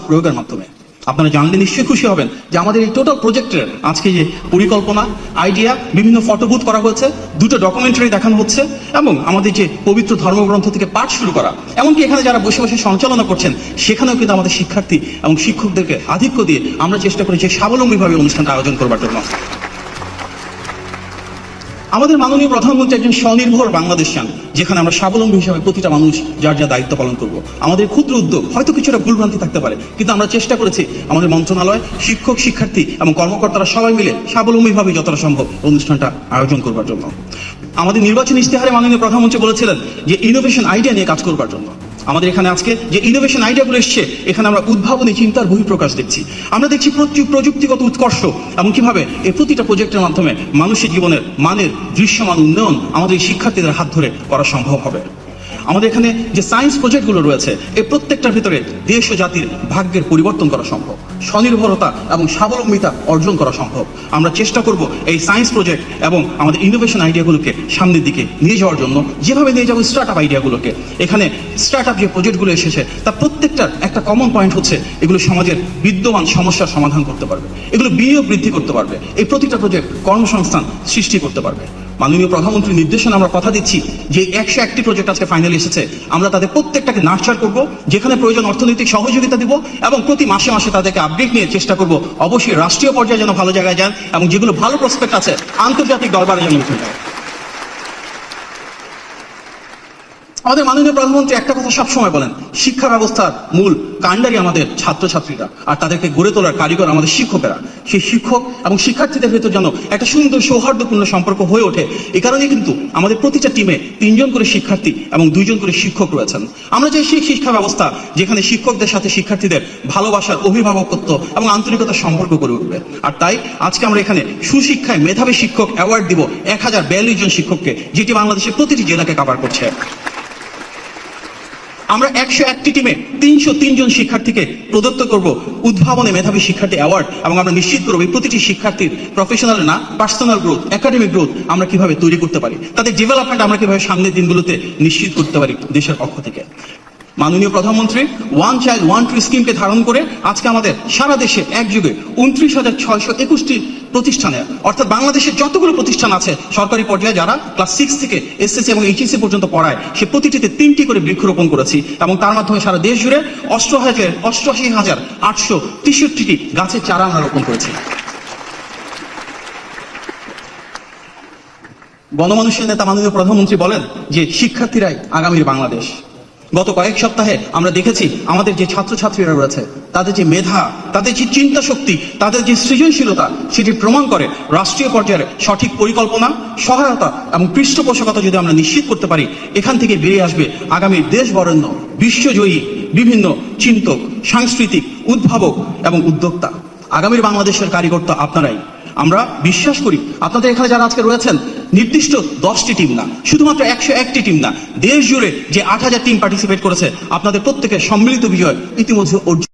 প্রয়োগের মাধ্যমে। আপনারা জানলে নিশ্চয়ই খুশি হবেন যে আমাদের এই টোটাল প্রজেক্টের আজকে যে পরিকল্পনা, আইডিয়া, বিভিন্ন ফটোবুথ করা হয়েছে, দুটো ডকুমেন্টারি দেখানো হচ্ছে, এবং আমাদের যে পবিত্র ধর্মগ্রন্থ থেকে পাঠ শুরু করা, এমনকি এখানে যারা বসে বসে সঞ্চালনা করছেন সেখানেও কিন্তু আমাদের শিক্ষার্থী এবং শিক্ষকদেরকে আধিক্য দিয়ে আমরা চেষ্টা করেছি স্বাবলম্বীভাবে অনুষ্ঠানটা আয়োজন করবার জন্য। আমাদের মাননীয় প্রধানমন্ত্রী একজন স্বনির্ভর বাংলাদেশ চান, যেখানে আমরা স্বাবলম্বী হিসাবে প্রতিটা মানুষ যার যা দায়িত্ব পালন করব। আমাদের ক্ষুদ্র উদ্যোগ হয়তো কিছুটা ভুলভ্রান্তি থাকতে পারে, কিন্তু আমরা চেষ্টা করেছি আমাদের মন্ত্রণালয়, শিক্ষক, শিক্ষার্থী এবং কর্মকর্তারা সবাই মিলে স্বাবলম্বীভাবে যতটা সম্ভব অনুষ্ঠানটা আয়োজন করবার জন্য। আমাদের নির্বাচন ইশতেহারে মাননীয় প্রধানমন্ত্রী বলেছিলেন যে ইনোভেশন আইডিয়া নিয়ে কাজ করবার জন্য। আমাদের এখানে আজকে যে ইনোভেশন আইডিয়াগুলো এসছে, এখানে আমরা উদ্ভাবনী চিন্তার বহিঃপ্রকাশ দেখছি। আমরা দেখছি প্রযুক্তিগত উৎকর্ষ এবং কিভাবে এই প্রতিটা প্রজেক্টের মাধ্যমে মানুষের জীবনের মানের দৃশ্যমান উন্নয়ন আমাদের এই শিক্ষার্থীদের হাত ধরে করা সম্ভব হবে। আমাদের এখানে যে সায়েন্স প্রজেক্টগুলো রয়েছে, এই প্রত্যেকটার ভিতরে দেশ ও জাতির ভাগ্যের পরিবর্তন করা সম্ভব, স্বনির্ভরতা এবং স্বাবলম্বিতা অর্জন করা সম্ভব। আমরা চেষ্টা করব এই সায়েন্স প্রজেক্ট এবং আমাদের ইনোভেশন আইডিয়াগুলোকে সামনের দিকে নিয়ে যাওয়ার জন্য। যেভাবে নিয়ে যাবো স্টার্ট আপ আইডিয়াগুলোকে, এখানে স্টার্ট আপ যে প্রজেক্টগুলো এসেছে তার প্রত্যেকটার একটা কমন পয়েন্ট হচ্ছে এগুলো সমাজের বিদ্যমান সমস্যার সমাধান করতে পারবে, এগুলো বিনিয়োগ বৃদ্ধি করতে পারবে, এই প্রতিটা প্রজেক্ট কর্মসংস্থান সৃষ্টি করতে পারবে। মাননীয় প্রধানমন্ত্রীর নির্দেশনা আমরা কথা দিচ্ছি যে 101টি প্রজেক্ট আজকে ফাইনালি এসেছে, আমরা তাদের প্রত্যেকটাকে নার্চার করব, যেখানে প্রয়োজন অর্থনৈতিক সহযোগিতা দিব, এবং প্রতি মাসে মাসে তাদেরকে আপডেট নিয়ে চেষ্টা করব অবশ্যই রাষ্ট্রীয় পর্যায়ে যেন ভালো জায়গায় যান, এবং যেগুলো ভালো প্রসপেক্ট আছে আন্তর্জাতিক দরবারে যেন উঠে যায়। আমাদের মাননীয় প্রধানমন্ত্রী একটা কথা সবসময় বলেন, শিক্ষা ব্যবস্থার মূল কাণ্ডারি আমাদের ছাত্রছাত্রীরা, আর তাদেরকে গড়ে তোলার কারিগর আমাদের শিক্ষকেরা। সেই শিক্ষক এবং শিক্ষার্থীদের ভেতর যেন একটা সুন্দর সৌহার্দ্যপূর্ণ সম্পর্ক হয়ে ওঠে। এই কারণে কিন্তু আমাদের প্রতিটা টিমে 3 জন করে শিক্ষার্থী এবং 2 জন করে শিক্ষক রয়েছেন। আমরা চাই সেই শিক্ষা ব্যবস্থা যেখানে শিক্ষকদের সাথে শিক্ষার্থীদের ভালোবাসার, অভিভাবকত্ব এবং আন্তরিকতার সম্পর্ক গড়ে উঠবে। আর তাই আজকে আমরা এখানে সুশিক্ষায় মেধাবী শিক্ষক অ্যাওয়ার্ড দিব 1042 জন শিক্ষককে, যেটি বাংলাদেশের প্রতিটি জেলাকে কভার করছে। আমরা 101টি টিমে 303 জন শিক্ষার্থীকে প্রদত্ত করব উদ্ভাবনে মেধাবী শিক্ষার্থী অ্যাওয়ার্ড, এবং আমরা নিশ্চিত করব এই প্রতিটি শিক্ষার্থীর প্রফেশনাল না পার্সোনাল গ্রোথ, একাডেমিক গ্রোথ আমরা কিভাবে তৈরি করতে পারি, তাদের ডেভেলপমেন্ট আমরা কিভাবে সামনের দিনগুলোতে নিশ্চিত করতে পারি দেশের পক্ষ থেকে। মাননীয় প্রধানমন্ত্রী ওয়ান চাইল্ড ওয়ান ট্রি স্কিমকে ধারণ করে আজকে আমাদের সারা দেশে একযোগে 29,621টি প্রতিষ্ঠানে, অর্থাৎ বাংলাদেশের যতগুলো প্রতিষ্ঠান আছে সরকারি পর্যায়ে যারা ক্লাস 6 থেকে এসএসসি এবং এইচএসসি পর্যন্ত পড়ায়, সে প্রতিটিতে 3টি করে বৃক্ষরোপণ করেছি, এবং তার মাধ্যমে সারা দেশ জুড়ে 88,863টি গাছের চারা আমরা রোপণ করেছি। গণমানুষের নেতা মাননীয় প্রধানমন্ত্রী বলেন যে শিক্ষার্থীরাই আগামীর বাংলাদেশ। গত কয়েক সপ্তাহে আমরা দেখেছি আমাদের যে ছাত্রছাত্রীরা রয়েছে, তাদের যে মেধা, তাদের যে চিন্তা শক্তি, তাদের যে সৃজনশীলতা, সেটি প্রমাণ করে রাষ্ট্রীয় পর্যায়ে সঠিক পরিকল্পনা, সহায়তা এবং পৃষ্ঠপোষকতা যদি আমরা নিশ্চিত করতে পারি, এখান থেকে বেরিয়ে আসবে আগামীর দেশ বরেণ্য, বিশ্বজয়ী বিভিন্ন চিন্তক, সাংস্কৃতিক উদ্ভাবক এবং উদ্যোক্তা। আগামীর বাংলাদেশের কারিগর তো আপনারাই। আমরা বিশ্বাস করি আপনাদের এখানে যারা আজকে রয়েছেন নির্দিষ্ট 10টি টিম না, শুধুমাত্র 101টি টিম না, দেশ জুড়ে যে 8,000 টিম পার্টিসিপেট করেছে, আপনাদের প্রত্যেকের সম্মিলিত বিজয় ইতিমধ্যে অর্জন।